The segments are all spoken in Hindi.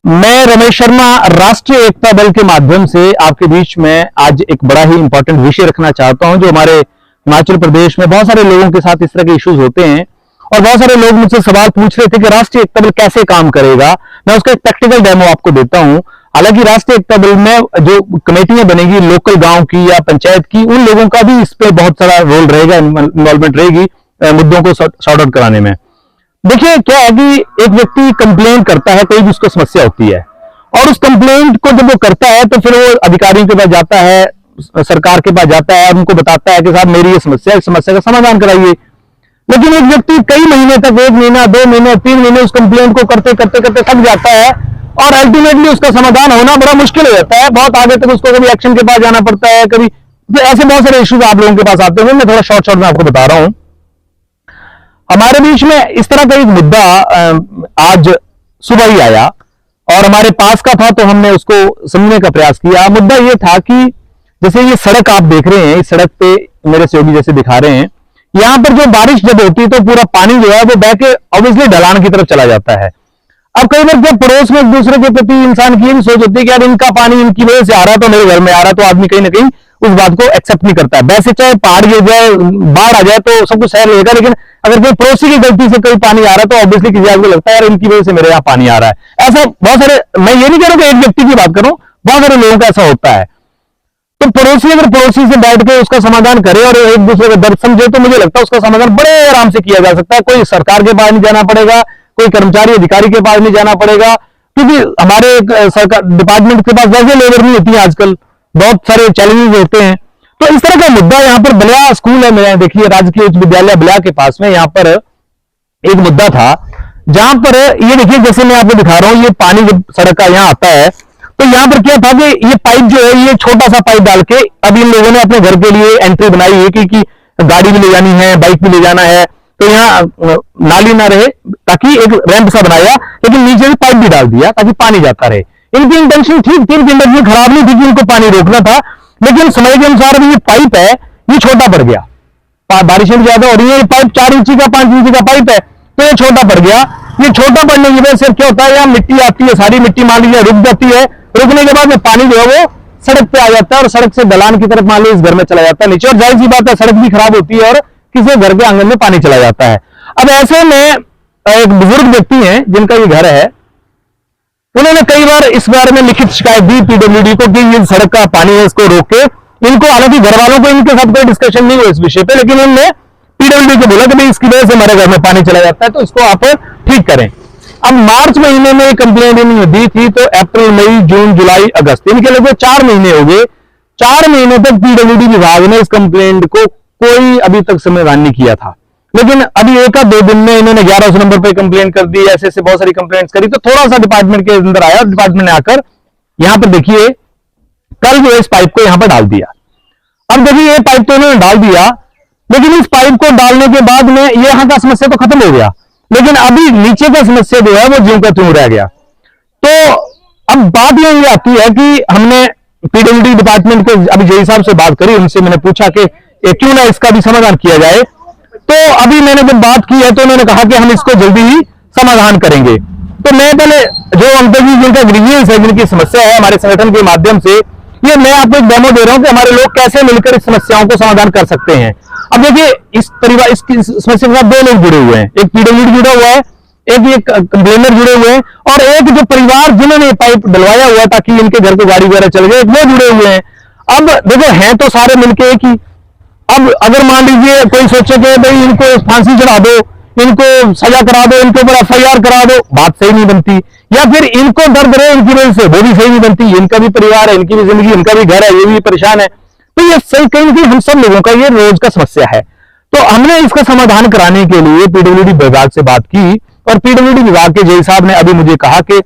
मैं रमेश शर्मा राष्ट्रीय एकता दल के माध्यम से आपके बीच में आज एक बड़ा ही इंपॉर्टेंट विषय रखना चाहता हूं। जो हमारे हिमाचल प्रदेश में बहुत सारे लोगों के साथ इस तरह के इश्यूज होते हैं और बहुत सारे लोग मुझसे सवाल पूछ रहे थे कि राष्ट्रीय एकता दल कैसे काम करेगा। मैं उसका एक प्रैक्टिकल डेमो आपको देता हूं। हालांकि राष्ट्रीय एकता दल में जो कमेटियां बनेगी लोकल गांव की या पंचायत की, उन लोगों का भी इस पे बहुत सारा रोल रहेगा, इन्वॉल्वमेंट रहेगी मुद्दों को सॉर्ट आउट कराने में। देखिए क्या है कि एक व्यक्ति कंप्लेन करता है, कोई भी उसको समस्या होती है और उस कंप्लेंट को जब वो करता है तो फिर वो अधिकारियों के पास जाता है, सरकार के पास जाता है और उनको बताता है कि साहब मेरी ये समस्या है, इस समस्या का समाधान कराइए। लेकिन एक व्यक्ति कई महीने तक, 1 महीना, 2 महीने, 3 महीने उस कंप्लेंट को करते करते करते थक जाता है और अल्टीमेटली उसका समाधान होना बड़ा मुश्किल हो जाता है। बहुत आगे तक उसको कभी एक्शन के पास जाना पड़ता है, कभी तो ऐसे बहुत सारे इश्यूज आप लोगों के पास आते हैं। मैं थोड़ा शॉर्ट में आपको बता रहा हूं। हमारे बीच में इस तरह का एक मुद्दा आज सुबह ही आया और हमारे पास का था, तो हमने उसको समझने का प्रयास किया। मुद्दा ये था कि जैसे ये सड़क आप देख रहे हैं, इस सड़क पे मेरे सहयोगी जैसे दिखा रहे हैं, यहां पर जो बारिश जब होती है तो पूरा पानी जो है वो बह के ऑब्वियसली ढलान की तरफ चला जाता है। अब कई बार जब पड़ोस में एक दूसरे के प्रति इंसान की ये भी सोच होती है कि यार इनका पानी इनकी वजह से आ रहा है तो मेरे घर में आ रहा है, तो आदमी कहीं ना कहीं उस बात को एक्सेप्ट नहीं करता है। वैसे चाहे पहाड़ गिर जाए, बाढ़ आ जाए तो सब कुछ सह लेगा, लेकिन अगर कोई पड़ोसी की गलती से कोई पानी आ रहा है तो ऑब्वियसली किसी आदमी को लगता है यार इनकी वजह से मेरे यहाँ पानी आ रहा है। ऐसा बहुत सारे, मैं ये नहीं कह रहा हूं कि एक व्यक्ति की बात करूं, बहुत सारे लोगों का ऐसा होता है। तो पड़ोसी अगर पड़ोसी से बैठ के उसका समाधान करे और एक दूसरे का दर्द समझे तो मुझे लगता है उसका समाधान बड़े आराम से किया जा सकता है। कोई सरकार के पास नहीं जाना पड़ेगा, कोई कर्मचारी अधिकारी के पास नहीं जाना पड़ेगा, क्योंकि हमारे सरकार डिपार्टमेंट के पास वैसे लेबर नहीं होती है आजकल, बहुत सारे चैलेंजेस होते हैं। तो इस तरह का मुद्दा यहाँ पर बलिया स्कूल है, मैं देखिए राजकीय उच्च विद्यालय बलिया के पास में यहाँ पर एक मुद्दा था जहां पर ये देखिए, जैसे मैं आपको दिखा रहा हूं, ये पानी जब सड़क का यहाँ आता है तो यहाँ पर क्या था कि ये पाइप जो है, ये छोटा सा पाइप डाल के अब इन लोगों ने अपने घर के लिए एंट्री बनाई है कि गाड़ी भी ले जानी है, बाइक भी ले जाना है, तो यहाँ नाली ना रहे, ताकि एक रैंप सा बनाया, लेकिन नीचे से पाइप भी डाल दिया ताकि पानी जाता रहे। इनकी इंटेंशन ठीक थी, इनकी इंटेंशन खराब नहीं थी कि इनको पानी रोकना था, लेकिन समय के अनुसार भी ये पाइप है ये छोटा पड़ गया, बारिशें भी ज्यादा हो रही है, ये पाइप 4 इंची का 5 इंची का पाइप है तो ये छोटा पड़ गया। ये छोटा पड़ने की वजह से क्या होता है, यहाँ मिट्टी आती है, सारी मिट्टी मान लीजिए रुक जाती है, रुकने के बाद में पानी जो है वो सड़क पे आ जाता है और सड़क से ढलान की तरफ मान लीजिए इस घर में चला जाता है नीचे, और जाहिर सी बात है सड़क भी खराब होती है और किसी घर के आंगन में पानी चला जाता है। अब ऐसे में एक बुजुर्ग व्यक्ति हैं जिनका ये घर है, उन्होंने कई बार इस बारे में लिखित शिकायत दी पीडब्ल्यूडी को कि ये सड़क का पानी है इसको रोक के। इनको, हालांकि घर वालों को इनके साथ कोई डिस्कशन नहीं हुआ इस विषय पे, लेकिन उन्होंने पीडब्ल्यूडी को बोला कि भाई इसकी वजह से हमारे घर में पानी चला जाता है तो इसको आप ठीक करें। अब मार्च महीने में कंप्लेंट इन्होंने दी थी, तो अप्रैल, मई, जून, जुलाई, अगस्त, इनके लगभग 4 महीने हो गए। 4 महीने तक पीडब्ल्यूडी विभाग ने इस कंप्लेंट को कोई अभी तक समाधान नहीं किया था, लेकिन अभी 1-2 दिन में इन्होंने 1100 नंबर पे कंप्लेंट कर दी, ऐसे ऐसे बहुत सारी कंप्लेंट्स करी, तो थोड़ा सा डिपार्टमेंट के अंदर आया, डिपार्टमेंट ने आकर यहां पर देखिए कल जो इस पाइप को यहां पर डाल दिया। अब देखिए ये पाइप तो इन्होंने डाल दिया, लेकिन इस पाइप को डालने के बाद में ये यहां का समस्या तो खत्म हो गया, लेकिन अभी नीचे का समस्या जो है वो ज्यों का त्यों रह गया। तो अब बात ये आती है कि हमने पीडब्ल्यूडी डिपार्टमेंट को अभी जेई साहब से बात करी, उनसे मैंने पूछा कि क्यों ना इसका भी समाधान किया जाए। तो अभी मैंने जब बात की है तो उन्होंने कहा कि हम इसको जल्दी ही समाधान करेंगे। तो मैं पहले जो अंकल जी जिनका ग्रीवियंस है, जिनकी समस्या है, हमारे संगठन के माध्यम से ये मैं आपको एक डेमो दे रहा हूं कि हमारे लोग कैसे मिलकर इस समस्याओं को समाधान कर सकते हैं। अब देखिए इस परिवार, इसकी समस्या के साथ 2 लोग जुड़े हुए हैं, एक पीडब्ल्यूडी जुड़ा हुआ है, एक कंप्लेनर जुड़े हुए हैं, और एक जो परिवार जिन्होंने पाइप डलवाया हुआ है ताकि इनके घर को गाड़ी वगैरह चल गए, वो जुड़े हुए हैं। अब देखो हैं तो सारे मिलके एक ही। अब अगर मान लीजिए कोई सोचे कि भाई इनको फांसी चढ़ा दो, इनको सजा करा दो, इनके ऊपर एफआईआर करा दो, बात सही नहीं बनती, या फिर इनको दर्द रहे इनकी वजह से, वो भी सही नहीं बनती। इनका भी परिवार है, इनकी भी जिंदगी, इनका भी घर है, ये भी परेशान है, तो ये सही कहीं ना कहीं हम सब लोगों का ये रोज का समस्या है। तो हमने इसका समाधान कराने के लिए पीडब्ल्यूडी विभाग से बात की और पीडब्ल्यूडी विभाग के जेई साहब ने अभी मुझे कहा कि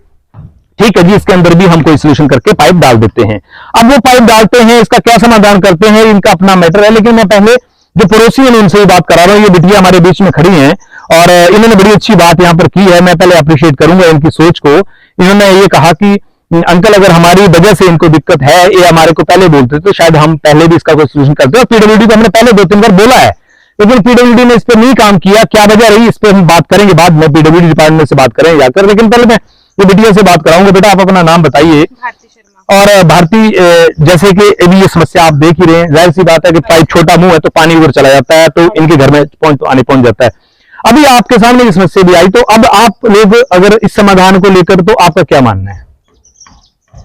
ठीक है जी, इसके अंदर भी हम कोई सोल्यूशन करके पाइप डाल देते हैं। अब वो पाइप डालते हैं, इसका क्या समाधान करते हैं, इनका अपना मैटर है, लेकिन मैं पहले जो पड़ोसी हैं उनसे ही बात करा रहा हूं। ये बिटिया हमारे बीच में खड़ी हैं और इन्होंने बड़ी अच्छी बात यहाँ पर की है, मैं पहले अप्रिशिएट करूंगा इनकी सोच को। इन्होंने ये कहा कि अंकल अगर हमारी वजह से इनको दिक्कत है, ये हमारे को पहले बोलते तो शायद हम पहले भी इसका कोई सोल्यूशन करते। और पीडब्ल्यूडी को हमने पहले 2-3 बार बोला है, लेकिन पीडब्ल्यूडी ने इस पर नहीं काम किया। क्या वजह रही इस पर हम बात करेंगे बाद में, पीडब्ल्यूडी डिपार्टमेंट से बात करें जाकर, लेकिन पहले मैं ये बिटिया से बात कराऊंगा। बेटा आप अपना नाम बताइए। भारती शर्मा। और भारती, जैसे कि अभी ये समस्या आप देख ही रहे हैं, जाहिर सी बात है कि पाइप छोटा मुंह है तो पानी ऊपर चला जाता है, तो इनके घर में पहुंच जाता है। अभी आपके सामने ये समस्या भी आई, तो अब आप लोग अगर इस समाधान को लेकर, तो आपका क्या मानना है?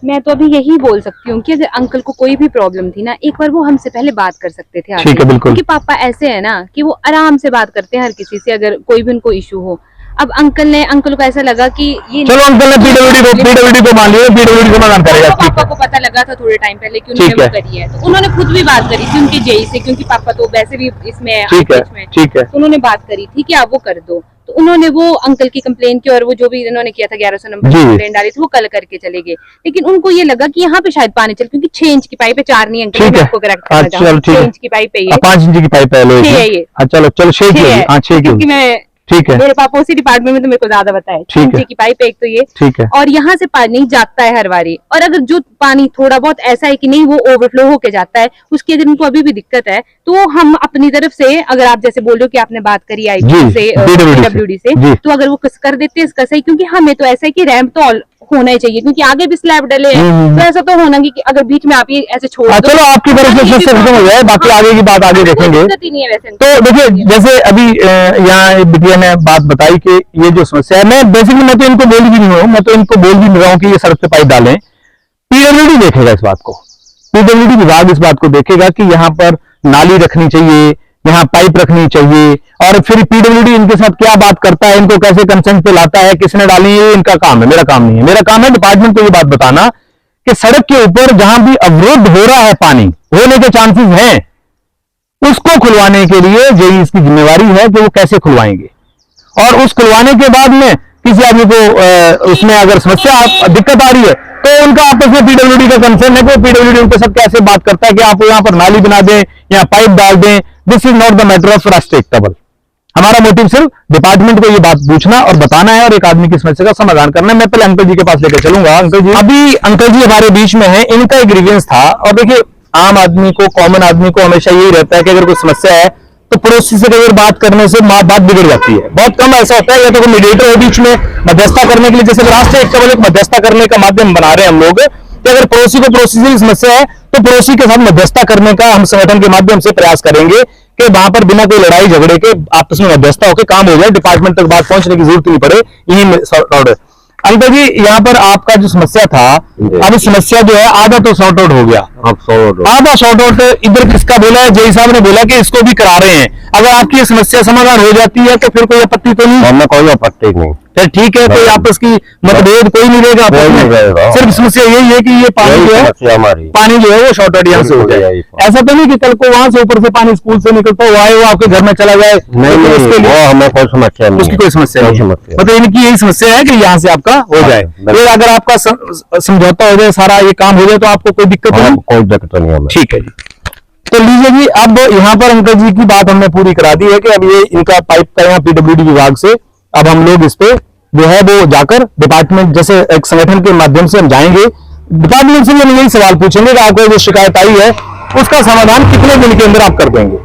मैं तो अभी यही बोल सकती हूँ कि अगर अंकल को कोई भी प्रॉब्लम थी ना, एक बार वो हमसे पहले बात कर सकते थे। ठीक है, बिल्कुल। क्योंकि पापा ऐसे है ना कि वो आराम से बात करते हैं हर किसी से, अगर कोई भी उनको इशू हो। अब अंकल को ऐसा लगा कि ये, चलो अंकल ने पीडब्ल्यूडी को मान लिया, पीडब्ल्यूडी समाधान करेगा। पापा को पता लगा था थोड़े टाइम पहले कि उन्होंने वो करी है, तो उन्होंने खुद भी बात करी थी उनके जेई से, क्योंकि पापा तो वैसे भी इसमें ठीक है। तो उन्होंने बात करी थी कि आप वो कर दो, तो उन्होंने वो अंकल की कंप्लेन की, और वो जो भी इन्होंने किया था 1100 नंबर की कंप्लेन डाली थी, वो कल करके चले गए। लेकिन उनको ये लगा कि यहाँ पे शायद पानी चल, क्योंकि 6 इंच की पाइप है, 4 नहीं अंकल, मैं आपको करेक्ट करना चाहूँ, 6 इंच की पाइप है ये, 5 इंच की पाइप है ये। चलो 6 की, क्योंकि मैं, ठीक है, मेरे पापा उसी डिपार्टमेंट में, तो मेरे को ज्यादा पता है। 6 इंच की पाइप है एक तो ये, ठीक है। और यहाँ से पानी जाता है हर बारी, और अगर जो पानी थोड़ा बहुत ऐसा है कि नहीं वो ओवरफ्लो होके जाता है, उसकी अगर उनको अभी भी दिक्कत है, तो हम अपनी तरफ से, अगर आप जैसे बोल रहे हो कि आपने बात करी आई से, पीडब्ल्यूडी से, तो अगर वो कर देते इसका सही, क्योंकि हमें तो ऐसा है कि रैंप तो होना ही चाहिए, क्योंकि आगे भी स्लैब डले हैं, तो ऐसा तो होना कि अगर बीच में आप ये ऐसे छोड़ दो। चलो आपकी तरफ से खत्म हो जाए, बाकी आगे की बात आगे देखेंगे। तो देखिए, जैसे अभी यहाँ बिटिया ने बात बताई कि ये जो समस्या है, मैं बेसिकली मैं तो इनको बोल भी नहीं हूँ, मैं तो इनको बोल भी नहीं रहा हूँ कि ये सड़क पे पाइप डालें। पीडब्ल्यूडी देखेगा इस बात को, पीडब्ल्यूडी विभाग इस बात को देखेगा कि यहाँ पर नाली रखनी चाहिए, यहाँ पाइप रखनी चाहिए, और फिर पीडब्ल्यूडी इनके साथ क्या बात करता है, इनको कैसे कंसेंट पे लाता है, किसने डाली, ये इनका काम है, मेरा काम नहीं है। मेरा काम है डिपार्टमेंट को ये बात बताना कि सड़क के ऊपर जहां भी अवरुद्ध हो रहा है, पानी होने के चांसेस हैं, उसको खुलवाने के लिए जेई इसकी जिम्मेवारी है कि वो कैसे खुलवाएंगे। और उस खुलवाने के बाद में किसी आदमी को उसमें अगर समस्या दिक्कत आ रही है, तो उनका आपस में पीडब्ल्यूडी का कंसर्न है कि पीडब्ल्यूडी उनके साथ कैसे बात करता है कि आप यहाँ पर नाली बना दें या पाइप डाल दें। This is not the matter of राष्ट्रीय एकता बल। हमारा मोटिव सिर्फ डिपार्टमेंट को ये बात पूछना और बताना है, और एक आदमी की समस्या का समाधान करना है। मैं पहले अंकल जी के पास लेकर चलूंगा। अंकल जी, अभी अंकल जी हमारे बीच में है, इनका एक ग्रीवेंस था। और देखिए, आम आदमी को, कॉमन आदमी को हमेशा यही रहता है कि अगर कोई समस्या है तो पड़ोसी से कई बार बात करने से बात बिगड़ जाती है। बहुत कम ऐसा होता है, या तो कोई मीडिएटर हो बीच में मध्यस्थता करने के लिए, जैसे राष्ट्रीय एकता बल एक मध्यस्थता करने का माध्यम बना रहे हैं हम लोग, कि अगर पड़ोसी को पड़ोसी से समस्या है तो पड़ोसी के साथ मध्यस्थता करने का हम संगठन के माध्यम से प्रयास करेंगे कि वहां पर बिना कोई लड़ाई झगड़े के आपस में मध्यस्थता होकर काम हो जाए, डिपार्टमेंट तक बात पहुंचने की जरूरत नहीं पड़े। यही अंकल जी, यहाँ पर आपका जो समस्या था, अब समस्या जो है आधा तो सॉर्ट आउट हो गया, आधा सॉर्ट आउट इधर किसका बोला है, जेई साहब ने बोला कि इसको भी करा रहे हैं। अगर आपकी ये समस्या समाधान हो जाती है तो फिर कोई आपत्ति तो नहीं? हमें कोई आपत्ति नहीं। फिर ठीक है, कोई आपस की मतभेद कोई नहीं रहेगा। सिर्फ समस्या यही है कि ये पानी जो है, पानी जो है वो शॉर्ट आउट यहाँ से हो जाए। ऐसा तो नहीं कि कल को वहां से ऊपर से पानी स्कूल से निकलता हुआ है वो आपके घर में चला जाए? नहीं, वो हमें कोई समस्या नहीं, उसकी कोई समस्या नहीं। मतलब इनकी यही समस्या है कि यहाँ से आपका हो जाए। फिर अगर आपका समझौता हो जाए, सारा ये काम हो जाए, तो आपको कोई दिक्कत नहीं? कोई दिक्कत नहीं हमें। ठीक है जी। तो लीजिए जी, अब यहाँ पर अंकल जी की बात हमने पूरी करा दी है कि अब ये इनका पाइप का यहाँ पीडब्ल्यूडी विभाग से अब हम लोग इस पे जो है वो जाकर डिपार्टमेंट, जैसे एक संगठन के माध्यम से हम जाएंगे, डिपार्टमेंट से हम यही सवाल पूछेंगे कि आपको जो शिकायत आई है उसका समाधान कितने दिन के अंदर आप कर देंगे।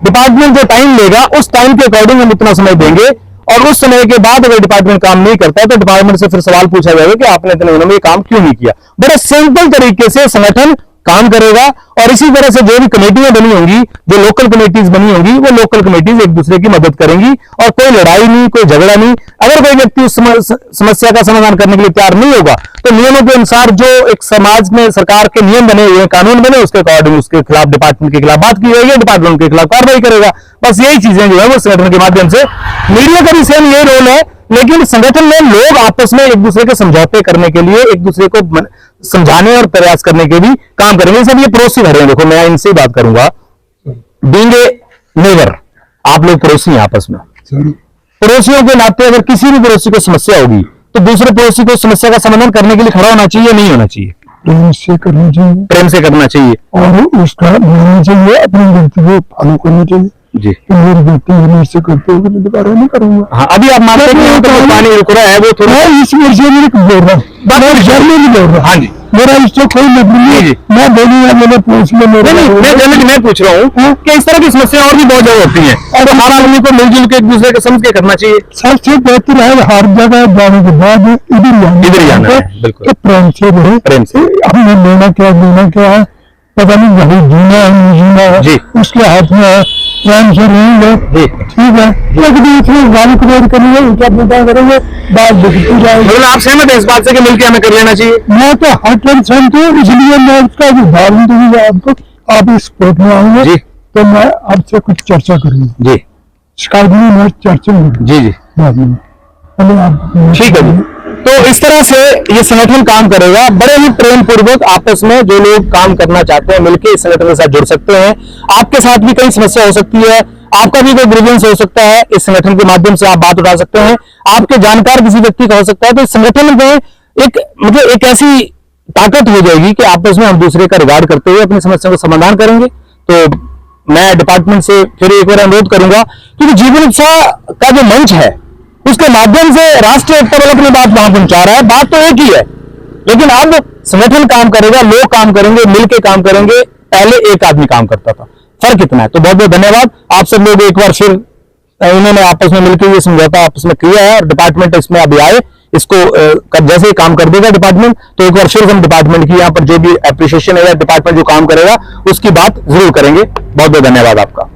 डिपार्टमेंट जो टाइम लेगा उस टाइम के अकॉर्डिंग हम उतना समय देंगे, और उस समय के बाद अगर डिपार्टमेंट काम नहीं करता है तो डिपार्टमेंट से फिर सवाल पूछा जाएगा कि आपने इतने दिनों में ये काम क्यों नहीं किया। बड़े सिंपल तरीके से संगठन काम करेगा। और इसी तरह से जो भी कमेटियां बनी होंगी, जो लोकल कमेटीज बनी होंगी, वो लोकल कमेटीज एक दूसरे की मदद करेंगी, और कोई लड़ाई नहीं, कोई झगड़ा नहीं। अगर कोई व्यक्ति उस समस्या का समाधान करने के लिए तैयार नहीं होगा तो नियमों के अनुसार जो एक समाज में सरकार के नियम बने हुए हैं, कानून बने, उसके अकॉर्डिंग उसके खिलाफ डिपार्टमेंट के खिलाफ बात की जाएगी, डिपार्टमेंट के खिलाफ कार्रवाई करेगा। बस यही चीजें जो है वो संगठन के माध्यम से। मीडिया का भी सेम यही रोल है, लेकिन संगठन में लोग आपस में एक दूसरे के समझौते करने के लिए, एक दूसरे को समझाने और प्रयास करने के भी काम करेंगे। सब ये पड़ोसी घर हैं, देखो मैं इनसे बात करूंगा। बीइंग ए नेबर, आप लोग पड़ोसी हैं आपस में, पड़ोसियों के नाते अगर किसी भी पड़ोसी को समस्या होगी तो दूसरे पड़ोसी को समस्या का समाधान करने के लिए खड़ा होना चाहिए, नहीं होना चाहिए? प्रेम से करना चाहिए, प्रेम से करना चाहिए, और उसका बोलना चाहिए, अपनी गलती को फॉलो करना चाहिए। जी। कि मेरी गलती है, मैं इससे करते हुए मैं दोबारा नहीं करूंगा। हाँ, अभी आप मानते हैं कि यहाँ पर जो पानी रुक रहा है वो थोड़ा, मैं इस वजह से नहीं बोल रहा, मैं जर्नली नहीं बोल रहा। हाँ जी, मेरा इससे कोई मतलब जी, जी। नहीं, मैं बोलूंगा मैंने पूछ लिया मेरे नहीं मैं जनरली मैं पूछ रहा हूँ कि इस तरह की समस्या और भी बहुत जगह होती है और हमारा आदमी को मिलजुल के एक दूसरे को समझ के करना चाहिए। सबसे बेहतर है हर जगह जाने के बाद इधर ही जाना है, बिल्कुल। कि प्रेम से रहे, प्रेम से। हमने लेना क्या देना क्या है पता नहीं, वही जीना है नहीं जीना है जी। उसके हाथ में है, प्रेम से रहेंगे जी। ठीक है। एक दूसरे गाली क्रोध करेंगे, उल्टा पुल्टा करेंगे, बात बिगड़ती जाएगी। मतलब आप सहमत है इस बात से कि मिलकर हमें कर लेना चाहिए? मैं तो 100% हूँ, इसलिए मैं उसका उदाहरण दूंगा आपको। आप इस स्पोर्ट में आएंगे जी। तो मैं आपसे कुछ चर्चा करूंगा, जी शिकायत नहीं, मैं चर्चा होगी जी जी, बाद में। पहले आप ठीक है जी। तो इस तरह से ये संगठन काम करेगा, बड़े ही प्रेम पूर्वक आपस में जो लोग काम करना चाहते हैं मिलकर इस संगठन के साथ जुड़ सकते हैं। आपके साथ भी कई समस्या हो सकती है, आपका भी कोई ग्रीवेंस हो सकता है, इस संगठन के माध्यम से आप बात उठा सकते हैं। आपके जानकार किसी व्यक्ति का हो सकता है, तो इस संगठन में एक मतलब एक ऐसी ताकत हो जाएगी कि आपस में हम दूसरे का रिगार्ड करते हुए अपनी समस्या का समाधान करेंगे। तो मैं डिपार्टमेंट से फिर एक बार अनुरोध करूंगा कि जीवन उत्सव का जो मंच है उसके माध्यम से राष्ट्रीय एकता बल अपनी बात वहां पहुंचा रहा है। बात तो एक ही है, लेकिन अब संगठन काम करेगा, लोग काम करेंगे, मिलकर काम करेंगे। पहले एक आदमी काम करता था, फर्क इतना है। तो बहुत बहुत धन्यवाद। आप सब लोग एक बार फिर इन्होंने आपस में मिलकर ये समझौता आपस में किया है और डिपार्टमेंट इसमें अभी आए, इसको जैसे ही काम कर देगा डिपार्टमेंट, तो एक बार फिर हम डिपार्टमेंट की यहाँ पर जो भी एप्रिसिएशन है या डिपार्टमेंट जो काम करेगा उसकी बात जरूर करेंगे। बहुत बहुत धन्यवाद आपका।